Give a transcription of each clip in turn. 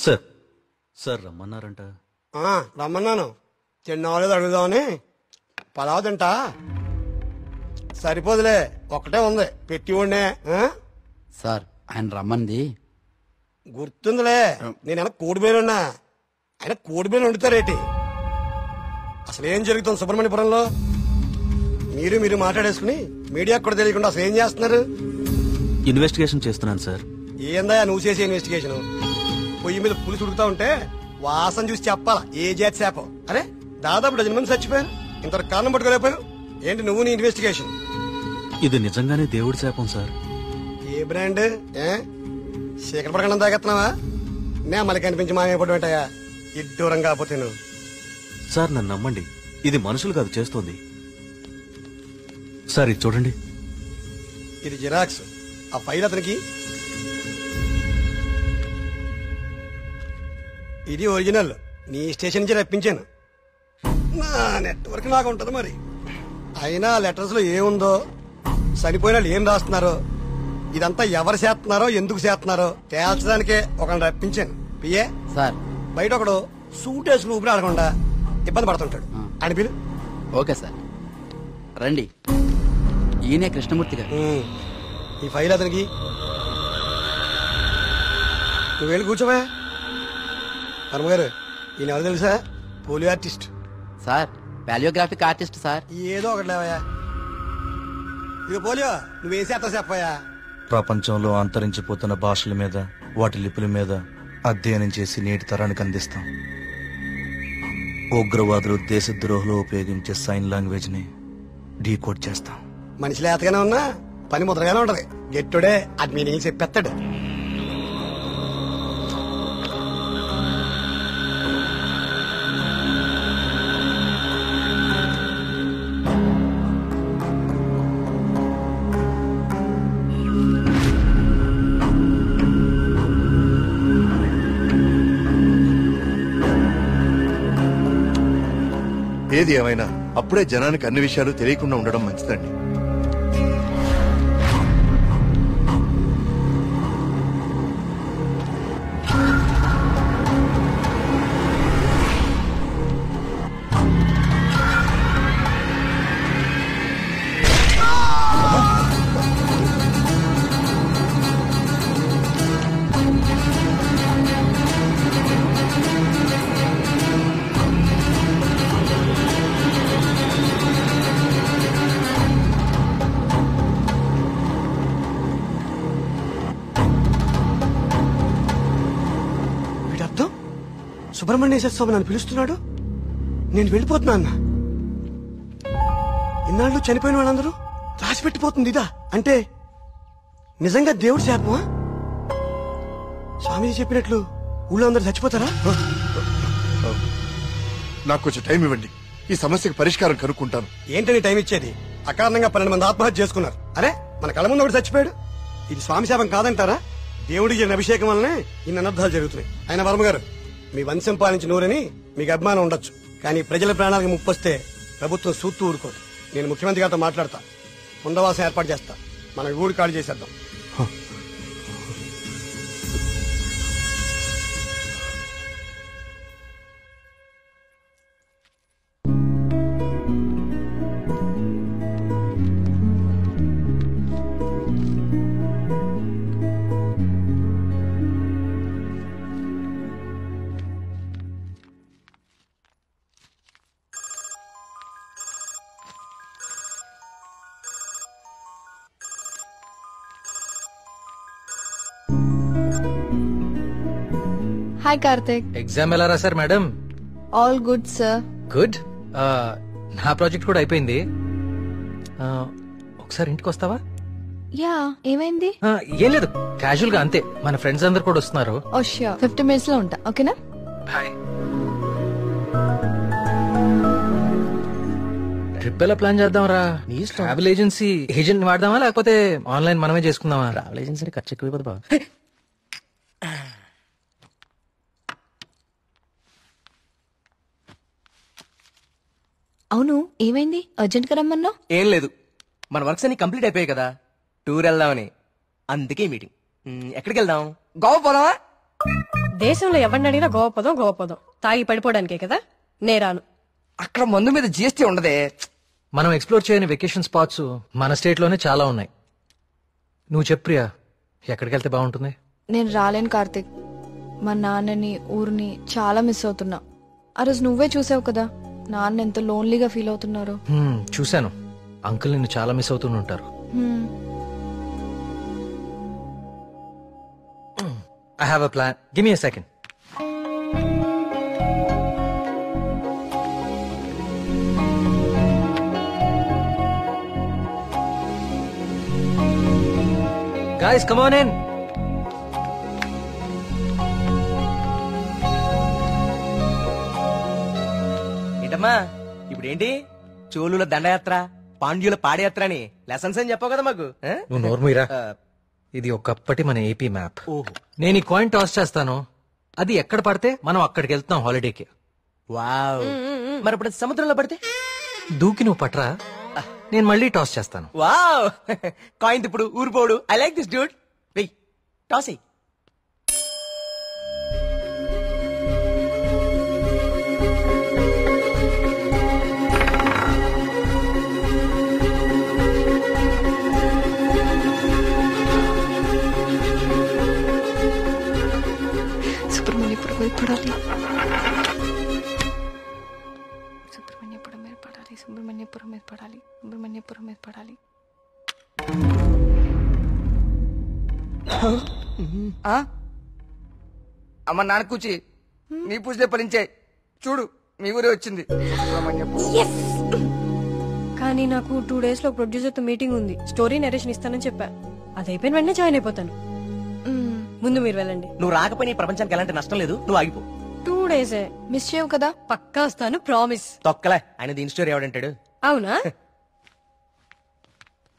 Sir sir రమ్మన్నారంట. రమ్మన్నాను. తిన్నావాలేదు అడుగుదామని. పలావ్ తింటా. సరిపోదులే, ఒక్కటే ఉంది పెట్టి ఉండే. సార్ ఆయన రమ్మంది గుర్తుందిలే. నేను కోడిబేలున్నా, ఆయన కోడిబేలు వండుతారేటి? అసలు ఏం జరుగుతుంది సుబ్రహ్మణ్యపురంలో? మీరు మాట్లాడేసుకుని మీడియాకు కూడా తెలియకుండా అసలు ఏం చేస్తున్నారు? ఇన్వెస్టిగేషన్ చేస్తున్నాను సార్. ఏందా నువ్వు చేసే ఇన్వెస్టిగేషన్? పొయ్యి మీద పులుసు ఉడుకుతా ఉంటే వాసన చూసి చెప్పాలా ఏ జాతి శాపం? అరే దాదాపు 10 మంది చచ్చిపోయారు, ఇంతవరకు కారణం పట్టుకోలేకపోయావు. ఏంటి నువ్వు నీ ఇన్వెస్టిగేషన్? ఇది నిజంగానే దేవుడి శాపం సార్. ఏ బ్రాండ్? శేఖర ప్రకటన తాగెత్తున్నావా? నే మళ్ళీ కనిపించి మాయపడి ఉంటాయా ఇడ్డూరం కాకపోతే నువ్వు? సార్ నన్ను నమ్మండి, ఇది మనుషులు కాదు చేస్తోంది. సార్ ఇది చూడండి. ఇది జిరాక్స్. ఆ ఫైల్ అతనికి. ఇది ఒరిజినల్. నీ స్టేషన్ నుంచి రప్పించాను. నా నెట్వర్క్ నాకు ఉంటది మరి. అయినా లెటర్స్ లో ఏముందో, చనిపోయిన వాళ్ళు ఏం రాస్తున్నారో, ఇదంతా ఎవరు చేస్తున్నారో ఎందుకు చేస్తున్నారో తేల్చడానికే ఒకరిని రప్పించాను. పిఏ సార్ బయట ఒకడు సూట్ వేసుకుని ఊపిరి ఆడకుండా ఇబ్బంది పడుతుంటాడు. అని పిలు. ఓకే సార్ రండి. ఈయనే కృష్ణమూర్తి గారు. ఈ ఫైల్ అతనికి. నువ్వు వెళ్ళి కూర్చోవా. వర్మగారు ఈయన ఎవరు తెలుసా? Polio artist sir. Paleographic artist sir. ఏదో ఒకటి లేవయా. ఇక పోలియో నువ్వేం చేస్తావు చెప్పయా? ప్రపంచంలో అంతరించిపోతున్న భాషల మీద, వాటి లిపుల మీద అధ్యయనం చేసి నేటి తరానికి అందిస్తాం. ఉగ్రవాదులు దేశద్రోహులు ఉపయోగించే సైన్ లాంగ్వేజ్ ని డీకోడ్ చేస్తాం. మనిషి లేతగానే ఉన్నా పని ముద్రగానే ఉంటది. గెట్టుడే అది మీనింగ్ చెప్పేస్తాడు. ఏది ఏమైనా అప్పుడే జనానికి అన్ని విషయాలు తెలియకుండా ఉండడం మంచిదండి. సుబ్రహ్మణ్యేశ్వర స్వామి నన్ను పిలుస్తున్నాడు. నేను వెళ్ళిపోతున్నా అన్న. ఇన్నాళ్ళు చనిపోయిన వాళ్ళందరూ రాసి పెట్టిపోతుంది ఇదా? అంటే నిజంగా దేవుడి శాపమా? స్వామీజీ చెప్పినట్లు ఊళ్ళో అందరూ చచ్చిపోతారా? నాకు కొంచెం టైం ఇవ్వండి, ఈ సమస్యకు పరిష్కారం కనుక్కుంటాను. ఏంటని టైం ఇచ్చేది? అకారణంగా 12 మంది ఆత్మహత్య చేసుకున్నారు. అరే మన కళ్ళ ముందు ఒకటి చచ్చిపోయాడు. ఇది స్వామి శాపం కాదంటారా? దేవుడికి జరిగిన అభిషేకం వల్లనే ఇన్ని అనర్థాలు జరుగుతున్నాయి. ఆయన వర్మ గారు, మీ వంశం పాలించి నూరని మీకు అభిమానం ఉండొచ్చు, కానీ ప్రజల ప్రాణాలకు ముప్పొస్తే ప్రభుత్వం సూత్తూ ఊరుకోదు. నేను ముఖ్యమంత్రి గారితో మాట్లాడతా, పునరావాసం ఏర్పాటు చేస్తా. మన ఊరు ఖాళీ చేసేద్దాం. హాయ్ కార్తిక్. ఎగ్జామ్ ఎలా రాశారు madam? All good sir. Good. నా ప్రాజెక్ట్ కూడా అయిపోయింది. ఒకసారి ఇంటికి వస్తావా? యా, ఏమైంది? ఏం లేదు, క్యాజువల్ గా అంతే. మన ఫ్రెండ్స్ అందరు కూడా వస్తున్నారు. ఓ ష్యూర్, 50 minutes లో ఉంటా. ఓకేనా? బాయ్. ట్రిప్ ఎలా ప్లాన్ చేద్దాం రా? ట్రావెల్ ఏజెన్సీ ఏజెంట్ వాడదామా లేకపోతే ఆన్లైన్ మనమే చేసుకుందామా? ట్రావెల్ ఏజెన్సీ ఖర్చు ఎక్కువ బాబా. అవును, ఏమైంది? అర్జెంట్ గా రమ్మన్నావు? ఏం లేదు, మన వర్క్స్ అన్ని కంప్లీట్ అయిపోయాయి కదా, టూర్ వెళ్దామని. అందుకే మీటింగ్. ఎక్కడికి వెళ్దాం? గోవా పోదామా? దేశంలో ఎవరిని అడిగినా గోవపదం తాగి పడిపోవడానికే కదా నేరాను. అక్కడ మందు మీద జిఎస్టీ ఉండదే. మనం ఎక్స్ప్లోర్ చేయని వెకేషన్ స్పాట్స్ మన స్టేట్ లోనే చాలా ఉన్నాయి. నువ్వు చెప్పు ప్రియా, ఎక్కడికి వెళ్తే బాగుంటుంది? నేను రాలేను కార్తిక్. మా నాన్నని ఊరిని చాలా మిస్ అవుతున్నా. ఆ రోజు నువ్వే చూసావు కదా నాన్న ఎంత లోన్లీగా ఫీల్ అవుతున్నారో. చూశాను. అంకుల్ నిన్ను చాలా మిస్ అవుతుంటారు. I have a plan. Give me a second. Guys, come on in. ఏంటమ్మా ఇప్పుడేంటి? చోళుల దండయాత్ర, పాండ్యుల పాదయాత్ర అని లెసన్స్ అని చెప్పావు కదా మాకు. నువ్వు నోర్మీరా. ఇది ఒకప్పటి మన ఏపీ మ్యాప్. ఓహో. నేను ఈ కాయిన్ టాస్ చేస్తాను, అది ఎక్కడ పడితే మనం అక్కడికి వెళ్తాం హాలిడేకి. వావ్. మరి ఇప్పుడు సముద్రంలో పడితే? దూకి నువ్వు పట్రా, నేను మళ్ళీ టాస్ చేస్తాను. వావ్. కాయిన్ ఇప్పుడు ఊరిపోడు. I like this dude. వెయ్ టాస్ ఎయ్. పడాలి. అమ్మ నాన్న కూర్చి నీ పూజలే ఫలించే. చూడు మీ ఊరే వచ్చింది. కానీ నాకు 2 days లో ప్రొడ్యూసర్ తో మీటింగ్ ఉంది. స్టోరీ నరేషన్ ఇస్తానని చెప్పా. అది అయిపోయిన వెంటనే జాయిన్ అయిపోతాను. ముందు మీరు వెళ్ళండి. నువ్వు రాకపోయినా ఈ ప్రపంచానికి ఎలాంటి నష్టం లేదు. నువ్వు ఆగిపో. 2 days మిస్ చేయవు కదా? పక్కా వస్తాను, ప్రామిస్. తొక్కలే. ఆయన దీని స్టోరీ ఎవడంటాడు? అవునా?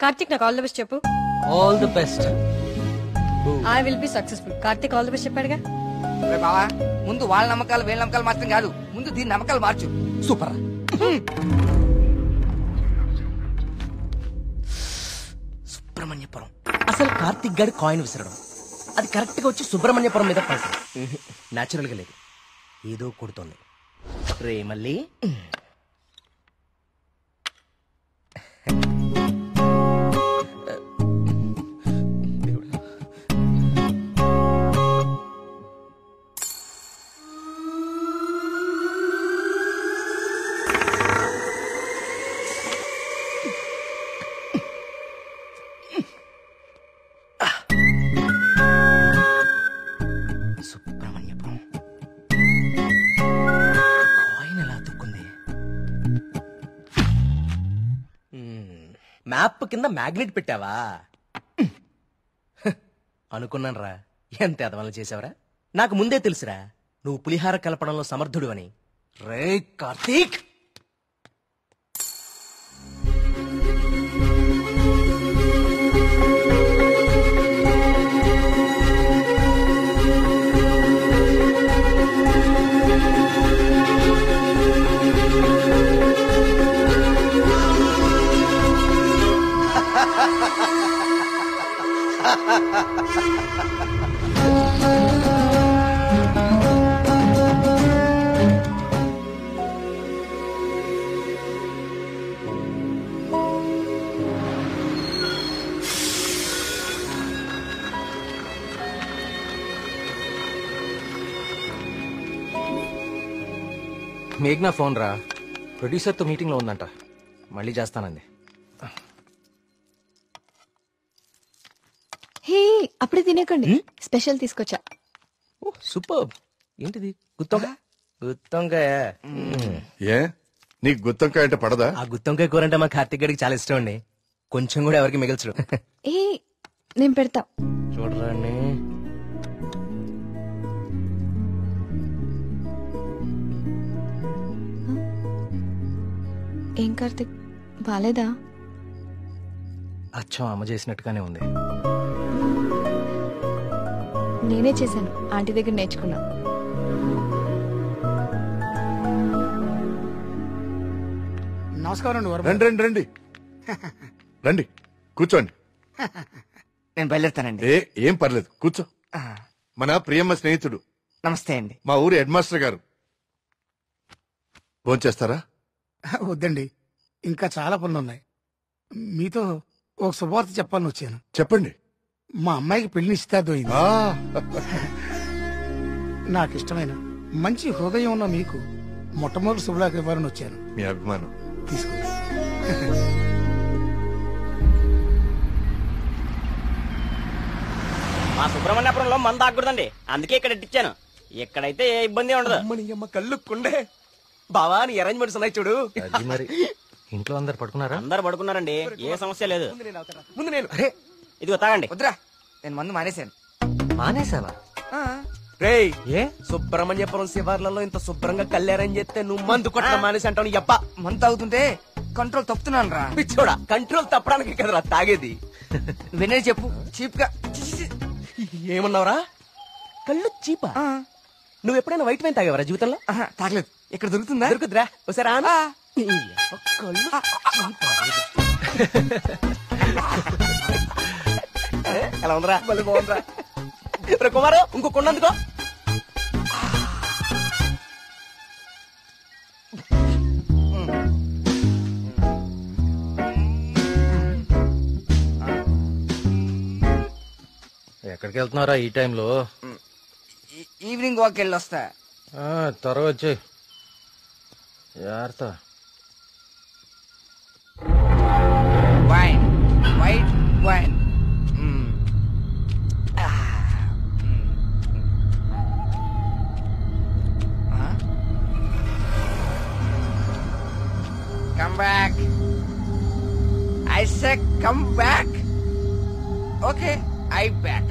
కార్తిక్ నాకు ఆల్ ది బెస్ట్ చెప్పు. All the best. I will be successful. Karthik all the best చెప్పాడుగా. బావా ముందు వాళ్ళ నమ్మకాలు వీళ్ళ నమ్మకాలు మాత్రం కాదు, ముందు దీని నమ్మకాలు మార్చు. సూపర్. సుబ్రహ్మణ్యపురం. అసలు కార్తిక్ గారి కాయిన్ విసరడం అది కరెక్ట్ గా వచ్చి సుబ్రహ్మణ్యపురం మీద పడతాం. నాచురల్ గా లేదు, ఏదో కొడుతోంది. రే మళ్ళీ మ్యాప్ కింద మ్యాగ్నెట్ పెట్టావా? అనుకున్నాను రా. ఎంత ఎదవలు చేసావరా. నాకు ముందే తెలుసురా నువ్వు పులిహార కలపడంలో సమర్థుడు అని. రే కార్తీక్, మేఘ్నా ఫోన్ రా. ప్రొడ్యూసర్ తో మీటింగ్ లో ఉందంట, మళ్ళీ చేస్తానంది. హే, అప్పుడే తినేకండి, స్పెషల్ తీసుకొచ్చా. సూపర్. ఏంటిది? గుత్తొంకాయ. గుత్తొంకాయ. ఏ నీకు గుత్తొంకాయ అంటే పడదా? ఆ గుత్తొంకాయ కూర అంటే మా కార్తీక్ గడికి చాలా ఇష్టం అండి. కొంచెం కూడా ఎవరికి మిగల్చడు. ఏ నేను పెడతా, చూడరాని. ఏం కార్తిక్ బాలేదా? అచ్చం అమ్మ చేసినట్టుగానే ఉంది. నేనే చేశాను, ఆంటీ దగ్గర నేర్చుకున్నా. నమస్కారం. రండి రండి రండి రండి కూర్చోండి. నేను బయలుదేరుతానండి. ఏం పర్లేదు కూర్చో. మన ప్రియమ్మ స్నేహితుడు నమస్తే అండి. మా ఊరి హెడ్ మాస్టర్ గారు. భోంచేస్తారా? వద్దండి, ఇంకా చాలా పనులు ఉన్నాయి. మీతో ఒక శుభవార్త చెప్పాలని వచ్చాను. చెప్పండి. మా అమ్మాయికి పెళ్లి నిశ్చితార్థం అయింది. ఆ, నాకు ఇష్టమైన మంచి హృదయం ఉన్న మీకు మొట్టమొదటి శుభలాకి ఇవ్వాలని వచ్చాను. మీ అభిమానం. తీసుకోండి. మా సుబ్రహ్మణ్యపురంలో మంద ఆగకూడదండి, అందుకే ఇక్కడ ఇట్టించాను. ఇక్కడైతే ఏ ఇబ్బంది ఉండదు. అమ్మ కళ్ళు కుండే బావా, నీ అరేంజ్మెంట్స్ ఉన్నాయి చూడు. అది మరి ఇంట్లో అందరు పడుకున్నారా? అందరు పడుకున్నారండి, ఏ సమస్య లేదు. ముందు నేను. అరే ఇదిగో తాగండి. వద్దురా, నేను మందు మానేశాను. మానేసావా? రేయ్, ఏ సుబ్రహ్మణ్యపురం శివార్లలో ఇంత శుభ్రంగా కళ్యాణం చేస్తే నువ్వు మందు కొట్టడం మానేసి అంటావు. ఎప్ప మందు తాగుతుంటే కంట్రోల్ తప్పుతున్నాను రా. పిచ్చోడా, కంట్రోల్ తప్పడానికి కదరా తాగేది. వినే చెప్పు, చీప్ గా. ఏమన్నావురా? కళ్ళు చీపా? నువ్వు ఎప్పుడైనా వైట్ వైన్ తాగేవరా జీవితంలో? తాగలేదు. ఇక్కడ దొరుకుతుందా? దొరుకుతురా. ఒకసారి ఎలా ఉందిరా? మళ్ళీ బాగుందిరా. కుమారు, ఇంకో కొండందుకో. ఎక్కడికి వెళ్తున్నారా ఈ టైంలో? ఈవినింగ్ వాక్ వెళ్ళొస్తా. త్వరగా వచ్చి జాగ్రత్త. Wine, white wine. Come back. I said come back. Okay, I back.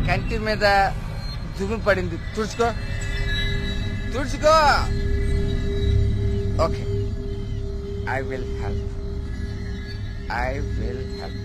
కంటి మీద దుమ్ము పడింది, తుడుచుకో తుడుచుకో. Okay, I will help. I will help.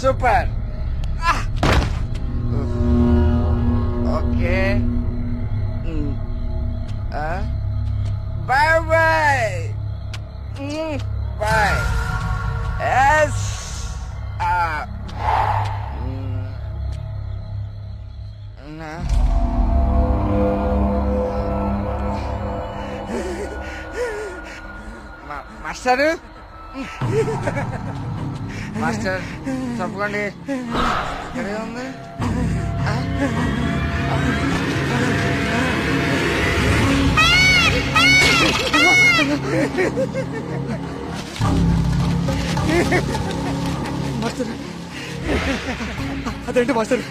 Super. Okay. Bye bye. Bye. Yes. Master, master తప్పకండి. ఎక్కడ ఉంది? మాస్టర్, అదేంటి మాస్టర్?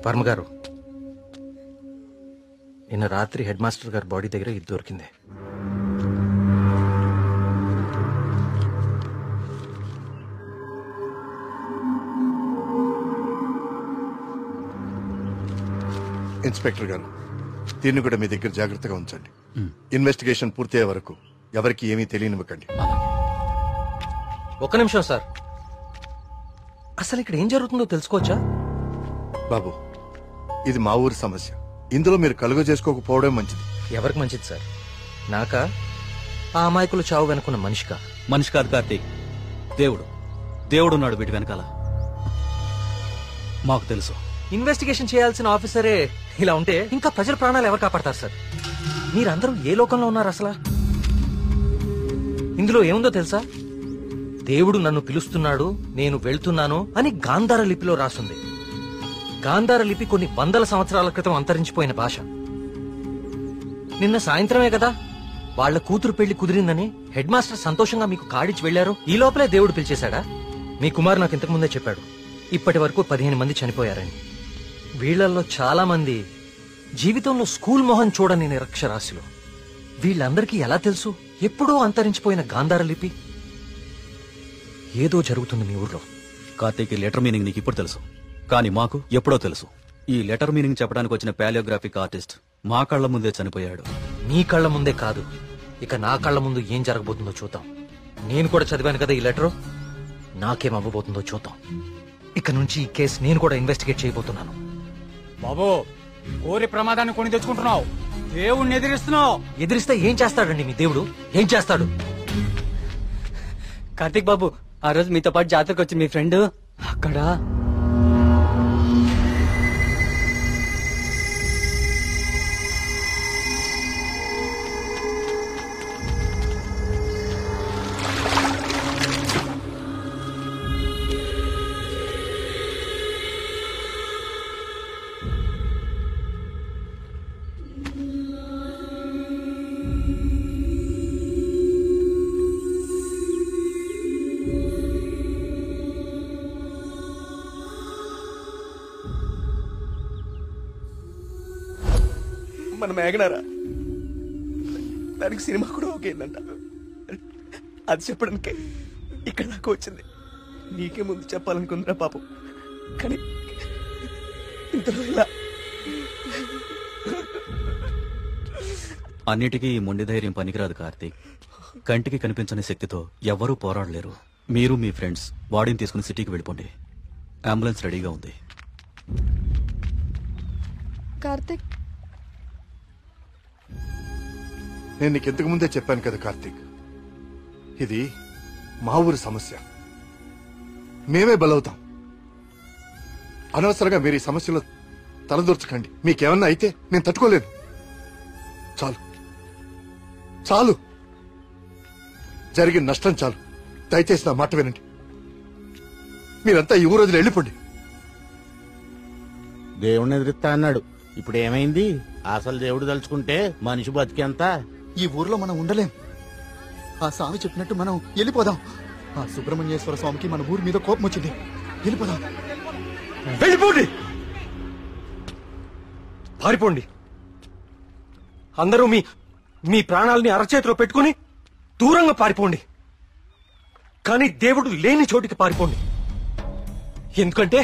వర్మ గారు, నిన్న రాత్రి హెడ్ మాస్టర్ గారి బాడీ దగ్గర ఇది దొరికింది. ఇన్స్పెక్టర్ గారు, దీన్ని కూడా మీ దగ్గర జాగ్రత్తగా ఉంచండి. ఇన్వెస్టిగేషన్ పూర్తయ్యే వరకు ఎవరికి ఏమీ తెలియనివ్వకండి. ఒక్క నిమిషం సార్, అసలు ఇక్కడ ఏం జరుగుతుందో తెలుసుకోవచ్చా? బాబు, ఇది మా ఊరి సమస్య. ఇందులో మీరు కలుగ చేసుకోకపోవడం మంచిది. ఎవరికి మంచిది సార్? నాకా, ఆ అమాయకులు చావు వెనుకున్న మనిషికా? మనిషి కాదు కార్తీక్, దేవుడు. దేవుడున్నాడు వీటి వెనకాల. మాకు తెలుసు. ఇన్వెస్టిగేషన్ చేయాల్సిన ఆఫీసరే ఇలా ఉంటే ఇంకా ప్రజల ప్రాణాలు ఎవరు కాపాడతారు సార్? మీరందరూ ఏ లోకంలో ఉన్నారు అసలు? ఇందులో ఏముందో తెలుసా? దేవుడు నన్ను పిలుస్తున్నాడు, నేను వెళ్తున్నాను అని గాంధార లిపిలో రాసుంది. గాంధార లిపి కొన్ని వందల సంవత్సరాల క్రితం అంతరించిపోయిన భాష. నిన్న సాయంత్రమే కదా వాళ్ల కూతురు పెళ్లి కుదిరిందని హెడ్ మాస్టర్ సంతోషంగా మీకు కార్డిచ్చి వెళ్లారు. ఈ లోపలే దేవుడు పిలిచేశాడా? మీ కుమారు నాకు ఇంతకు ముందే చెప్పాడు, ఇప్పటి వరకు 15 మంది చనిపోయారని. వీళ్లలో చాలా మంది జీవితంలో స్కూల్ మొహం చూడని నిరక్షరాస్యులు. వీళ్ళందరికీ ఎలా తెలుసు ఎప్పుడో అంతరించిపోయిన గాంధార లిపి? ఏదో జరుగుతుంది మీ ఊర్లో. కార్తీక్, ఈ లెటర్ మీనింగ్ నీకు ఇప్పుడు తెలుసు, కానీ మాకు ఎప్పుడో తెలుసు. ఈ లెటర్ మీనింగ్ చెప్పడానికి వచ్చిన పాలియోగ్రాఫిక్ ఆర్టిస్ట్ మా కళ్ల ముందే చనిపోయాడు. మీ కళ్ల ముందే కాదు, ఇక నా కళ్ల ముందు ఏం జరగబోతుందో చూద్దాం. నేను కూడా చదివాను కదా ఈ లెటరు, నాకేం అవ్వబోతుందో చూద్దాం. ఇక నుంచి ఈ కేసు నేను కూడా ఇన్వెస్టిగేట్ చేయబోతున్నాను. బాబు, కోరి ప్రమాదాన్ని కొని తెచ్చుకుంటున్నావు, దేవుణ్ణి ఎదిరిస్తున్నావు. ఎదిరిస్తే ఏం చేస్తాడండి మీ దేవుడు? ఏం చేస్తాడు? కార్తీక్ బాబు, ఆ రోజు మీతో పాటు జాతరకు వచ్చి మీ ఫ్రెండ్ అక్కడ మన మేఘనారా, దానికి సినిమా కూడా ఓకేందంట. అది చెప్పడానికి ఇక్కడ దాకా వచ్చింది. నీకే ముందు చెప్పాలనుకుందిరా పాపం, కానీ ఇంతలో ఇలా. అన్నిటికీ ఈ మొండి ధైర్యం పనికిరాదు కార్తీక్. కంటికి కనిపించని శక్తితో ఎవ్వరూ పోరాడలేరు. మీరు మీ ఫ్రెండ్స్ బాడీని తీసుకుని సిటీకి వెళ్ళిపోండి. అంబులెన్స్ రెడీగా ఉంది. కార్తిక్, నేను నీకు ఇంతకు ముందే చెప్పాను కదా కార్తీక్, ఇది మా ఊరి సమస్య, మేమే బలవుతాం. అనవసరంగా మీరు ఈ సమస్యలో తలదూర్చకండి. మీకేమన్నా అయితే నేను తట్టుకోలేను. చాలు చాలు, జరిగిన నష్టం చాలు. దయచేసి నా మాట వినండి. మీరంతా ఈ ఊరు వదిలి వెళ్ళిపోండి. దేవుణ్ణి ఎదురుస్తా అన్నాడు, ఇప్పుడు ఏమైంది? అసలు దేవుడు తలుచుకుంటే మనిషి బతికేంత. ఈ ఊర్లో మనం ఉండలేం. ఆ స్వామి చెప్పినట్టు మనం వెళ్ళిపోదాం. ఆ సుబ్రహ్మణ్యేశ్వర స్వామికి మన ఊరి మీద కోపం వచ్చింది. వెళ్ళిపోదాం. వెళ్ళిపోండి, పారిపోండి. అందరూ మీ మీ ప్రాణాలని అరచేతిలో పెట్టుకుని దూరంగా పారిపోండి. కానీ దేవుడు లేని చోటికి పారిపోండి. ఎందుకంటే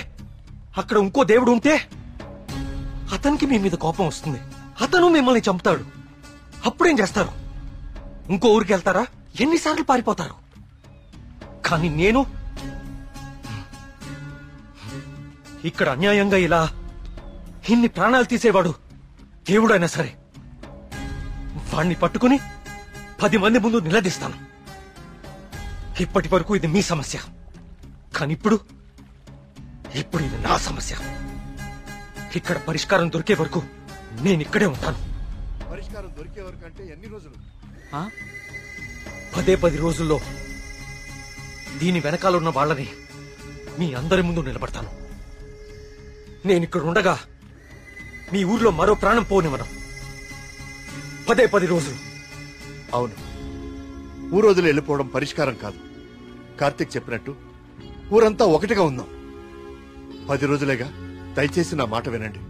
అక్కడ ఇంకో దేవుడు ఉంటే అతనికి మీ మీద కోపం వస్తుంది. అతను మిమ్మల్ని చంపుతాడు. అప్పుడేం చేస్తారు? ఇంకో ఊరికి వెళ్తారా? ఎన్నిసార్లు పారిపోతారు? కానీ నేను ఇక్కడ అన్యాయంగా ఇలా ఇన్ని ప్రాణాలు తీసేవాడు దేవుడైనా సరే వాణ్ణి పట్టుకుని 10 మంది ముందు నిలదీస్తాను. ఇప్పటి వరకు ఇది మీ సమస్య, కానీ ఇప్పుడు ఇది నా సమస్య. ఇక్కడ పరిష్కారం దొరికే వరకు నేను ఇక్కడే ఉంటాను. పరిష్కారం దొరికే వరకు అంటే ఎన్ని రోజులు? 10 రోజుల్లో దీని వెనకాలన్న వాళ్ళని మీ అందరి ముందు నిలబడతాను. నేనిక్కడ ఉండగా మీ ఊర్లో మరో ప్రాణం పోనివ్వను. 10 రోజులు. అవును, ఊరు వదిలి వెళ్ళిపోవడం పరిష్కారం కాదు. కార్తీక్ చెప్పినట్టు ఊరంతా ఒకటిగా ఉందాం. 10 రోజులేగా, దయచేసి నా మాట వినండి.